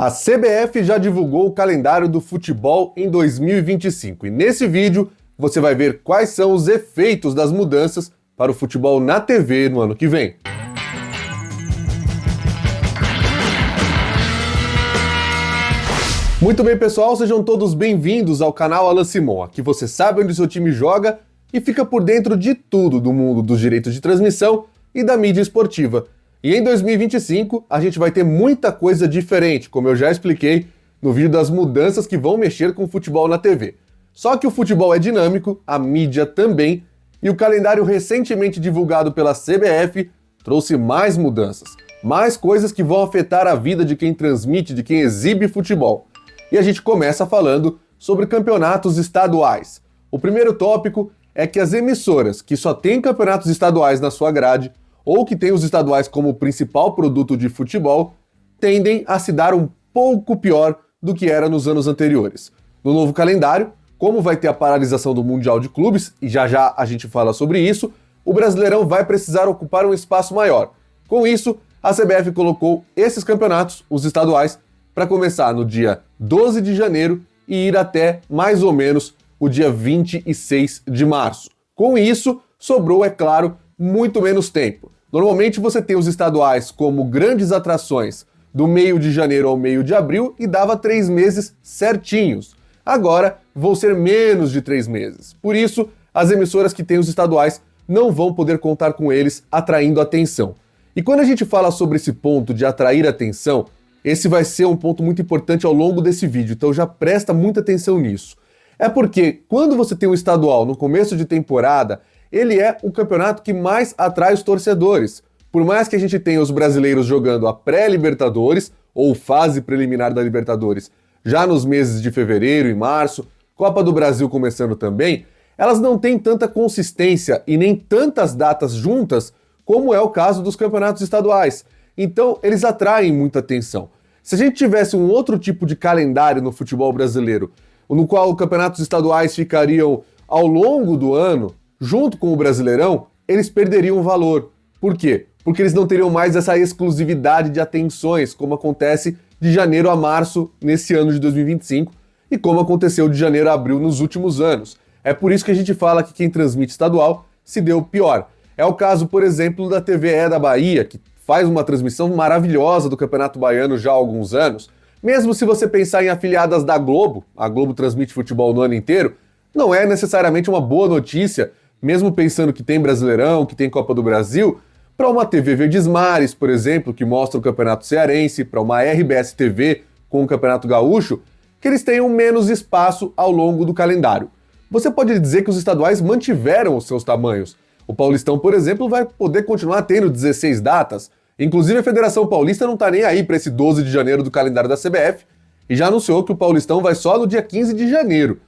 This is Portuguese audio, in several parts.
A CBF já divulgou o calendário do futebol em 2025 e nesse vídeo você vai ver quais são os efeitos das mudanças para o futebol na TV no ano que vem. Muito bem, pessoal, sejam todos bem-vindos ao canal Alan Simon. Aqui você sabe onde o seu time joga e fica por dentro de tudo do mundo dos direitos de transmissão e da mídia esportiva. E em 2025 a gente vai ter muita coisa diferente, como eu já expliquei no vídeo das mudanças que vão mexer com o futebol na TV. Só que o futebol é dinâmico, a mídia também, e o calendário recentemente divulgado pela CBF trouxe mais mudanças, mais coisas que vão afetar a vida de quem transmite, de quem exibe futebol. E a gente começa falando sobre campeonatos estaduais. O primeiro tópico é que as emissoras que só têm campeonatos estaduais na sua grade ou que têm os estaduais como principal produto de futebol, tendem a se dar um pouco pior do que era nos anos anteriores. No novo calendário, como vai ter a paralisação do Mundial de Clubes, e já já a gente fala sobre isso, o Brasileirão vai precisar ocupar um espaço maior. Com isso, a CBF colocou esses campeonatos, os estaduais, para começar no dia 12 de janeiro e ir até mais ou menos o dia 26 de março. Com isso, sobrou, é claro, muito menos tempo. Normalmente você tem os estaduais como grandes atrações do meio de janeiro ao meio de abril e dava 3 meses certinhos. Agora vão ser menos de 3 meses. Por isso, as emissoras que têm os estaduais não vão poder contar com eles atraindo atenção. E quando a gente fala sobre esse ponto de atrair atenção, esse vai ser um ponto muito importante ao longo desse vídeo, então já presta muita atenção nisso. É porque quando você tem um estadual no começo de temporada, ele é o campeonato que mais atrai os torcedores. Por mais que a gente tenha os brasileiros jogando a pré-Libertadores, ou fase preliminar da Libertadores, já nos meses de fevereiro e março, Copa do Brasil começando também, elas não têm tanta consistência e nem tantas datas juntas como é o caso dos campeonatos estaduais. Então, eles atraem muita atenção. Se a gente tivesse um outro tipo de calendário no futebol brasileiro, no qual os campeonatos estaduais ficariam ao longo do ano, junto com o Brasileirão, eles perderiam valor. Por quê? Porque eles não teriam mais essa exclusividade de atenções, como acontece de janeiro a março nesse ano de 2025 e como aconteceu de janeiro a abril nos últimos anos. É por isso que a gente fala que quem transmite estadual se deu pior. É o caso, por exemplo, da TVE da Bahia, que faz uma transmissão maravilhosa do Campeonato Baiano já há alguns anos. Mesmo se você pensar em afiliadas da Globo, a Globo transmite futebol no ano inteiro, não é necessariamente uma boa notícia, mesmo pensando que tem Brasileirão, que tem Copa do Brasil, para uma TV Verdes Mares, por exemplo, que mostra o Campeonato Cearense, para uma RBS TV com o Campeonato Gaúcho, que eles tenham menos espaço ao longo do calendário. Você pode dizer que os estaduais mantiveram os seus tamanhos. O Paulistão, por exemplo, vai poder continuar tendo 16 datas. Inclusive a Federação Paulista não está nem aí para esse 12 de janeiro do calendário da CBF e já anunciou que o Paulistão vai só no dia 15 de janeiro.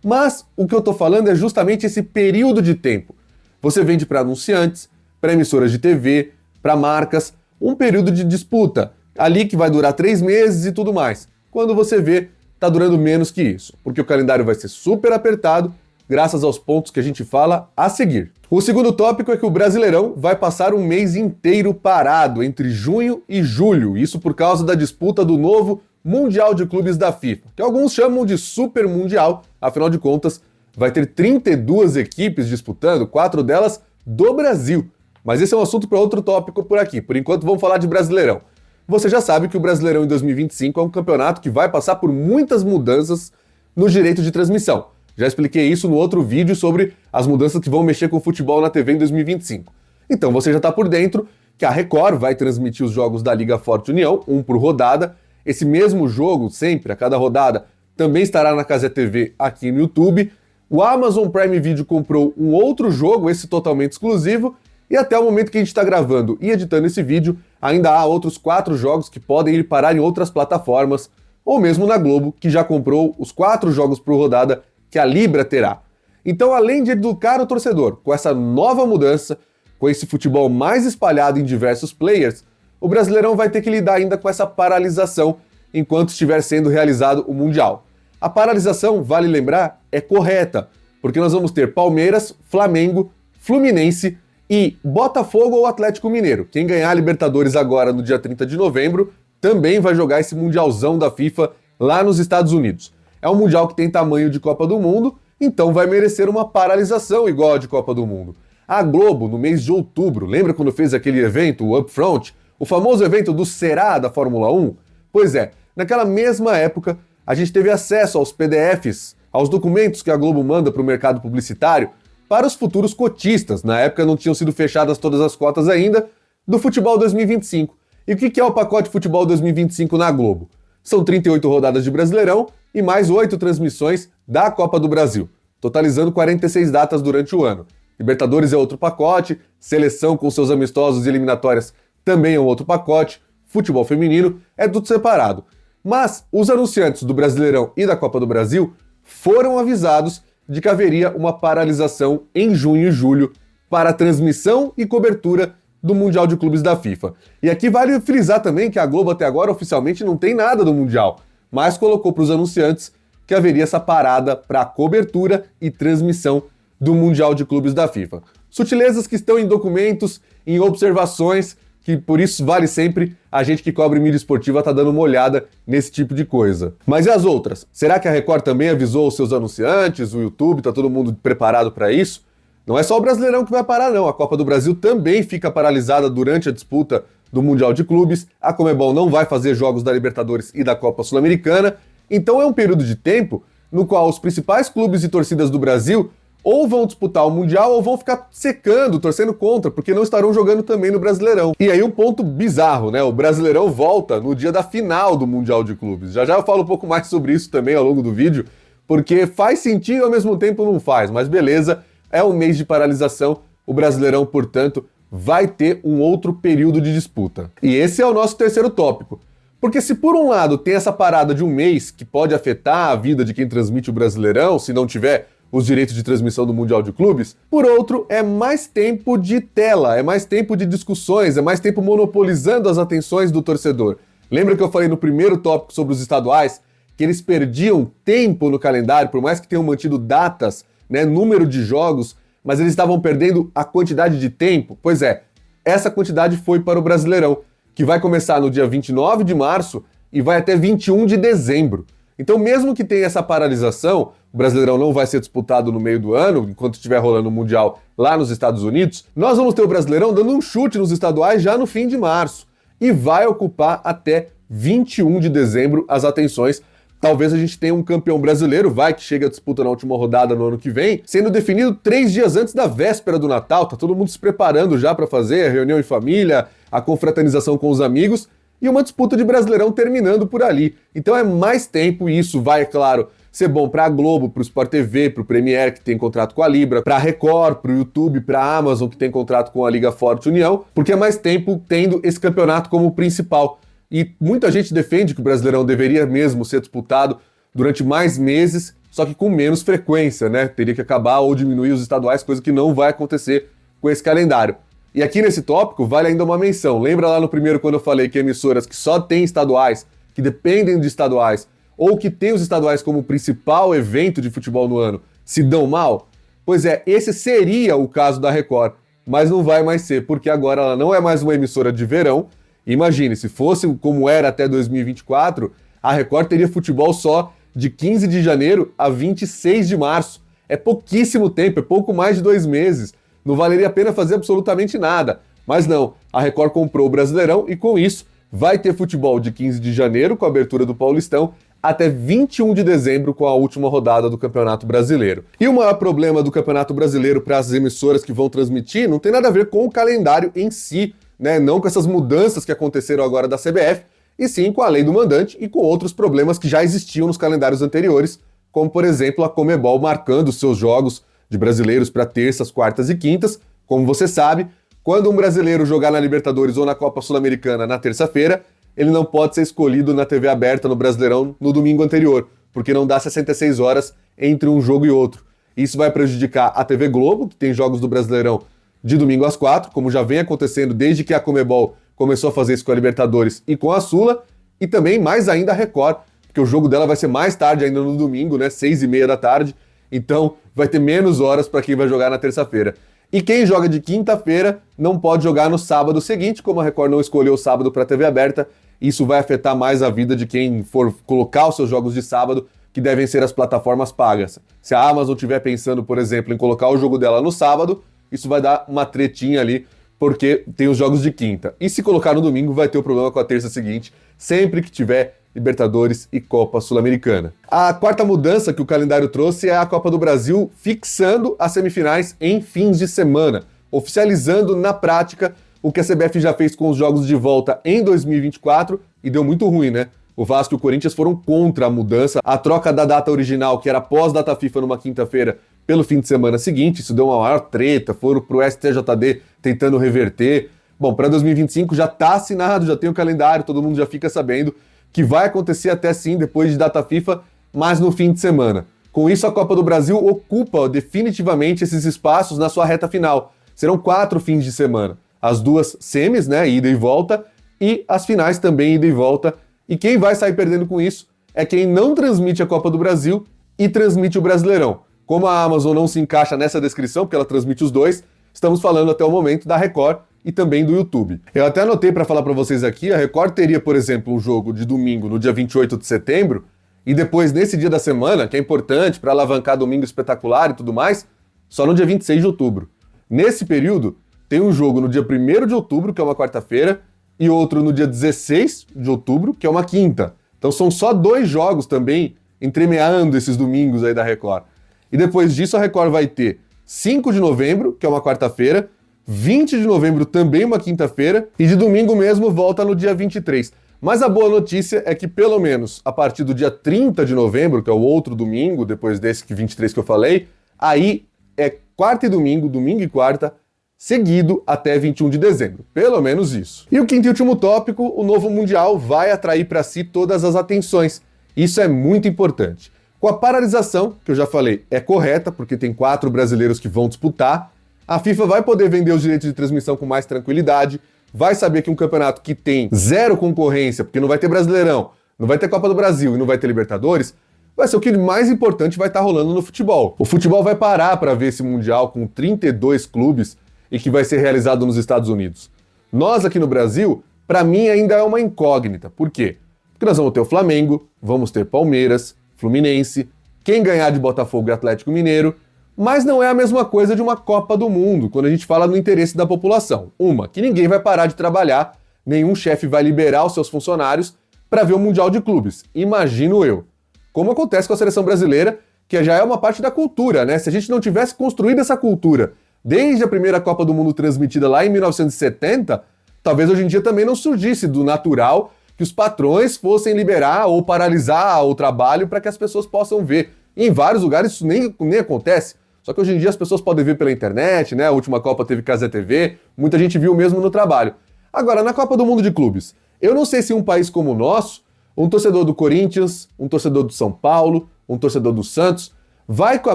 Mas o que eu estou falando é justamente esse período de tempo. Você vende para anunciantes, para emissoras de TV, para marcas, um período de disputa, ali que vai durar 3 meses e tudo mais. Quando você vê, está durando menos que isso, porque o calendário vai ser super apertado, graças aos pontos que a gente fala a seguir. O segundo tópico é que o Brasileirão vai passar um mês inteiro parado, entre junho e julho, isso por causa da disputa do novo Mundial de Clubes da FIFA, que alguns chamam de Super Mundial, afinal de contas, vai ter 32 equipes disputando, 4 delas do Brasil. Mas esse é um assunto para outro tópico por aqui. Por enquanto, vamos falar de Brasileirão. Você já sabe que o Brasileirão em 2025 é um campeonato que vai passar por muitas mudanças no direito de transmissão. Já expliquei isso no outro vídeo sobre as mudanças que vão mexer com o futebol na TV em 2025. Então você já está por dentro que a Record vai transmitir os jogos da Liga Forte União, um por rodada. Esse mesmo jogo, sempre, a cada rodada, também estará na Cazé TV aqui no YouTube. O Amazon Prime Video comprou um outro jogo, esse totalmente exclusivo, e até o momento que a gente está gravando e editando esse vídeo, ainda há outros 4 jogos que podem ir parar em outras plataformas, ou mesmo na Globo, que já comprou os 4 jogos por rodada que a Libra terá. Então, além de educar o torcedor com essa nova mudança, com esse futebol mais espalhado em diversos players, o Brasileirão vai ter que lidar ainda com essa paralisação enquanto estiver sendo realizado o Mundial. A paralisação, vale lembrar, é correta, porque nós vamos ter Palmeiras, Flamengo, Fluminense e Botafogo ou Atlético Mineiro. Quem ganhar a Libertadores agora no dia 30 de novembro também vai jogar esse mundialzão da FIFA lá nos Estados Unidos. É um mundial que tem tamanho de Copa do Mundo, então vai merecer uma paralisação igual a de Copa do Mundo. A Globo, no mês de outubro, lembra quando fez aquele evento, o Upfront, o famoso evento do Será da Fórmula 1? Pois é, naquela mesma época, a gente teve acesso aos PDFs, aos documentos que a Globo manda para o mercado publicitário, para os futuros cotistas, na época não tinham sido fechadas todas as cotas ainda, do Futebol 2025. E o que é o pacote Futebol 2025 na Globo? São 38 rodadas de Brasileirão e mais 8 transmissões da Copa do Brasil, totalizando 46 datas durante o ano. Libertadores é outro pacote, seleção com seus amistosos e eliminatórias também é um outro pacote, futebol feminino é tudo separado. Mas os anunciantes do Brasileirão e da Copa do Brasil foram avisados de que haveria uma paralisação em junho e julho para a transmissão e cobertura do Mundial de Clubes da FIFA. E aqui vale frisar também que a Globo até agora oficialmente não tem nada do Mundial, mas colocou para os anunciantes que haveria essa parada para a cobertura e transmissão do Mundial de Clubes da FIFA. Sutilezas que estão em documentos, em observações, que por isso vale sempre a gente que cobre mídia esportiva tá dando uma olhada nesse tipo de coisa. Mas e as outras? Será que a Record também avisou os seus anunciantes, o YouTube, tá todo mundo preparado para isso? Não é só o Brasileirão que vai parar não, a Copa do Brasil também fica paralisada durante a disputa do Mundial de Clubes, a Conmebol não vai fazer jogos da Libertadores e da Copa Sul-Americana, então é um período de tempo no qual os principais clubes e torcidas do Brasil ou vão disputar o Mundial ou vão ficar secando, torcendo contra, porque não estarão jogando também no Brasileirão. E aí um ponto bizarro, né? O Brasileirão volta no dia da final do Mundial de Clubes. Já eu falo um pouco mais sobre isso também ao longo do vídeo, porque faz sentido e ao mesmo tempo não faz, mas beleza, é um mês de paralisação, o Brasileirão, portanto, vai ter um outro período de disputa. E esse é o nosso terceiro tópico. Porque se por um lado tem essa parada de um mês que pode afetar a vida de quem transmite o Brasileirão, se não tiver os direitos de transmissão do Mundial de Clubes, por outro, é mais tempo de tela, é mais tempo de discussões, é mais tempo monopolizando as atenções do torcedor. Lembra que eu falei no primeiro tópico sobre os estaduais, que eles perdiam tempo no calendário, por mais que tenham mantido datas, né, número de jogos, mas eles estavam perdendo a quantidade de tempo? Pois é, essa quantidade foi para o Brasileirão, que vai começar no dia 29 de março e vai até 21 de dezembro. Então, mesmo que tenha essa paralisação, o Brasileirão não vai ser disputado no meio do ano, enquanto estiver rolando o Mundial lá nos Estados Unidos, nós vamos ter o Brasileirão dando um chute nos estaduais já no fim de março. E vai ocupar até 21 de dezembro as atenções. Talvez a gente tenha um campeão brasileiro, que chega à disputa na última rodada no ano que vem, sendo definido 3 dias antes da véspera do Natal. Tá todo mundo se preparando já para fazer a reunião em família, a confraternização com os amigos, e uma disputa de Brasileirão terminando por ali. Então é mais tempo e isso vai, é claro, ser bom para a Globo, para o Sport TV, para o Premiere, que tem contrato com a Libra, para a Record, para o YouTube, para a Amazon, que tem contrato com a Liga Forte União, porque é mais tempo tendo esse campeonato como principal. E muita gente defende que o Brasileirão deveria mesmo ser disputado durante mais meses, só que com menos frequência, né? Teria que acabar ou diminuir os estaduais, coisa que não vai acontecer com esse calendário. E aqui nesse tópico vale ainda uma menção. Lembra lá no primeiro quando eu falei que emissoras que só têm estaduais, que dependem de estaduais, ou que têm os estaduais como principal evento de futebol no ano, se dão mal? Pois é, esse seria o caso da Record, mas não vai mais ser, porque agora ela não é mais uma emissora de verão. Imagine, se fosse como era até 2024, a Record teria futebol só de 15 de janeiro a 26 de março. É pouquíssimo tempo, é pouco mais de 2 meses. Não valeria a pena fazer absolutamente nada. Mas não, a Record comprou o Brasileirão e com isso vai ter futebol de 15 de janeiro com a abertura do Paulistão até 21 de dezembro com a última rodada do Campeonato Brasileiro. E o maior problema do Campeonato Brasileiro para as emissoras que vão transmitir não tem nada a ver com o calendário em si, né? Não com essas mudanças que aconteceram agora da CBF, e sim com a lei do mandante e com outros problemas que já existiam nos calendários anteriores, como por exemplo a Conmebol marcando seus jogos de brasileiros para terças, quartas e quintas. Como você sabe, quando um brasileiro jogar na Libertadores ou na Copa Sul-Americana na terça-feira, ele não pode ser escolhido na TV aberta no Brasileirão no domingo anterior, porque não dá 66 horas entre um jogo e outro. Isso vai prejudicar a TV Globo, que tem jogos do Brasileirão de domingo às 4, como já vem acontecendo desde que a Conmebol começou a fazer isso com a Libertadores e com a Sula, e também mais ainda a Record, porque o jogo dela vai ser mais tarde ainda no domingo, né, 6h30 da tarde, então vai ter menos horas para quem vai jogar na terça-feira. E quem joga de quinta-feira não pode jogar no sábado seguinte, como a Record não escolheu o sábado para a TV aberta, Isso vai afetar mais a vida de quem for colocar os seus jogos de sábado, que devem ser as plataformas pagas. Se a Amazon estiver pensando, por exemplo, em colocar o jogo dela no sábado, isso vai dar uma tretinha ali, porque tem os jogos de quinta. E se colocar no domingo, vai ter o problema com a terça seguinte, sempre que tiver Libertadores e Copa Sul-Americana. A quarta mudança que o calendário trouxe é a Copa do Brasil fixando as semifinais em fins de semana, oficializando na prática o que a CBF já fez com os jogos de volta em 2024 e deu muito ruim, né? O Vasco e o Corinthians foram contra a mudança, a troca da data original, que era pós-data FIFA numa quinta-feira, pelo fim de semana seguinte, isso deu uma maior treta, foram pro STJD tentando reverter. Bom, para 2025 já tá assinado, já tem o calendário, todo mundo já fica sabendo que vai acontecer até sim depois de data FIFA, mas no fim de semana. Com isso, a Copa do Brasil ocupa definitivamente esses espaços na sua reta final. Serão 4 fins de semana. As duas semis, né, ida e volta, e as finais também ida e volta. E quem vai sair perdendo com isso é quem não transmite a Copa do Brasil e transmite o Brasileirão. Como a Amazon não se encaixa nessa descrição, porque ela transmite os dois, estamos falando até o momento da Record e também do YouTube. Eu até anotei para falar para vocês aqui, a Record teria, por exemplo, um jogo de domingo no dia 28 de setembro, e depois, nesse dia da semana, que é importante para alavancar Domingo Espetacular e tudo mais, só no dia 26 de outubro. Nesse período, tem um jogo no dia 1º de outubro, que é uma quarta-feira, e outro no dia 16 de outubro, que é uma quinta. Então são só 2 jogos também, entremeando esses domingos aí da Record. E depois disso a Record vai ter 5 de novembro, que é uma quarta-feira, 20 de novembro também uma quinta-feira, e de domingo mesmo volta no dia 23. Mas a boa notícia é que pelo menos a partir do dia 30 de novembro, que é o outro domingo, depois desse 23 que eu falei, aí é quarta e domingo, domingo e quarta, seguido até 21 de dezembro. Pelo menos isso. E o quinto e último tópico, o novo Mundial vai atrair para si todas as atenções. Isso é muito importante. Com a paralisação, que eu já falei, é correta, porque tem 4 brasileiros que vão disputar, a FIFA vai poder vender os direitos de transmissão com mais tranquilidade, vai saber que um campeonato que tem 0 concorrência, porque não vai ter Brasileirão, não vai ter Copa do Brasil e não vai ter Libertadores, vai ser o que mais importante vai estar rolando no futebol. O futebol vai parar para ver esse Mundial com 32 clubes e que vai ser realizado nos Estados Unidos. Nós aqui no Brasil, para mim ainda é uma incógnita. Por quê? Porque nós vamos ter o Flamengo, vamos ter Palmeiras, Fluminense, quem ganhar de Botafogo e Atlético Mineiro, mas não é a mesma coisa de uma Copa do Mundo, quando a gente fala no interesse da população. Uma, que ninguém vai parar de trabalhar, nenhum chefe vai liberar os seus funcionários para ver o Mundial de Clubes, imagino eu. Como acontece com a seleção brasileira, que já é uma parte da cultura, né? Se a gente não tivesse construído essa cultura desde a primeira Copa do Mundo transmitida lá em 1970, talvez hoje em dia também não surgisse do natural que os patrões fossem liberar ou paralisar o trabalho para que as pessoas possam ver. E em vários lugares isso nem acontece. Só que hoje em dia as pessoas podem ver pela internet, né? A última Copa teve Cazé TV, muita gente viu mesmo no trabalho. Agora, na Copa do Mundo de Clubes, eu não sei se um país como o nosso, um torcedor do Corinthians, um torcedor do São Paulo, um torcedor do Santos, vai com a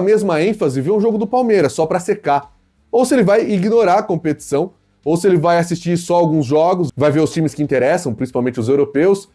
mesma ênfase ver um jogo do Palmeiras, só para secar. Ou se ele vai ignorar a competição, ou se ele vai assistir só alguns jogos, vai ver os times que interessam, principalmente os europeus,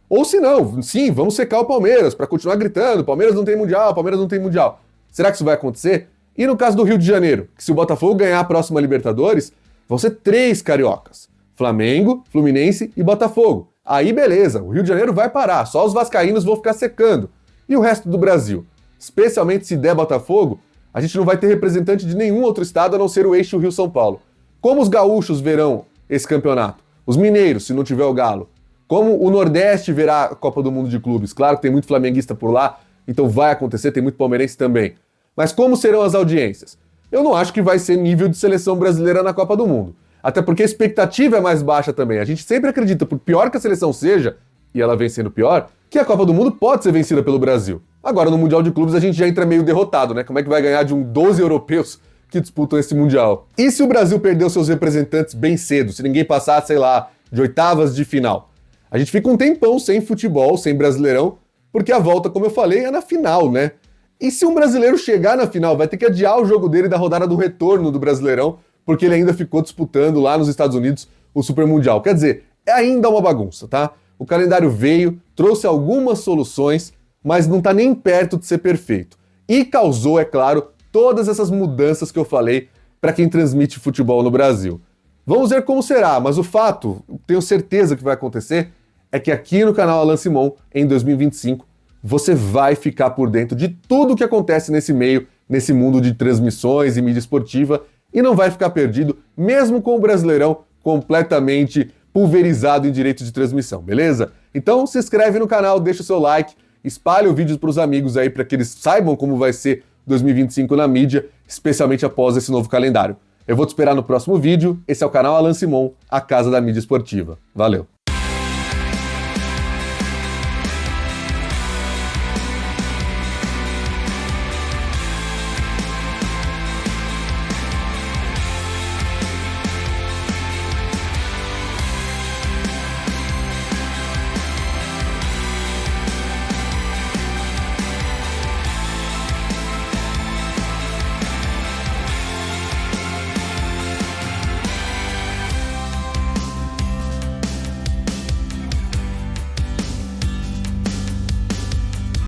ou se não, sim, vamos secar o Palmeiras para continuar gritando, Palmeiras não tem Mundial, Palmeiras não tem Mundial. Será que isso vai acontecer? E no caso do Rio de Janeiro, que se o Botafogo ganhar a próxima Libertadores, vão ser 3 cariocas, Flamengo, Fluminense e Botafogo. Aí beleza, o Rio de Janeiro vai parar, só os vascaínos vão ficar secando. E o resto do Brasil? Especialmente se der Botafogo, a gente não vai ter representante de nenhum outro estado a não ser o eixo Rio-São Paulo. Como os gaúchos verão esse campeonato? Os mineiros, se não tiver o Galo. Como o Nordeste verá a Copa do Mundo de Clubes? Claro que tem muito flamenguista por lá, então vai acontecer, tem muito palmeirense também. Mas como serão as audiências? Eu não acho que vai ser nível de seleção brasileira na Copa do Mundo. Até porque a expectativa é mais baixa também. A gente sempre acredita, por pior que a seleção seja, e ela vem sendo pior, que a Copa do Mundo pode ser vencida pelo Brasil. Agora, no Mundial de Clubes, a gente já entra meio derrotado, né? Como é que vai ganhar de 12 europeus que disputam esse Mundial? E se o Brasil perdeu seus representantes bem cedo? Se ninguém passar, sei lá, de oitavas de final? A gente fica um tempão sem futebol, sem Brasileirão, porque a volta, como eu falei, é na final, né? E se um brasileiro chegar na final, vai ter que adiar o jogo dele da rodada do retorno do Brasileirão, porque ele ainda ficou disputando lá nos Estados Unidos o Super Mundial. Quer dizer, é ainda uma bagunça, tá? O calendário veio, trouxe algumas soluções, mas não tá nem perto de ser perfeito. E causou, é claro, todas essas mudanças que eu falei para quem transmite futebol no Brasil. Vamos ver como será, mas o fato, tenho certeza que vai acontecer, é que aqui no canal Alan Simon, em 2025, você vai ficar por dentro de tudo o que acontece nesse meio, nesse mundo de transmissões e mídia esportiva, e não vai ficar perdido, mesmo com o Brasileirão completamente pulverizado em direitos de transmissão, beleza? Então se inscreve no canal, deixa o seu like, espalha o vídeo para os amigos aí para que eles saibam como vai ser 2025 na mídia, especialmente após esse novo calendário. Eu vou te esperar no próximo vídeo. Esse é o canal Alan Simon, a casa da mídia esportiva. Valeu!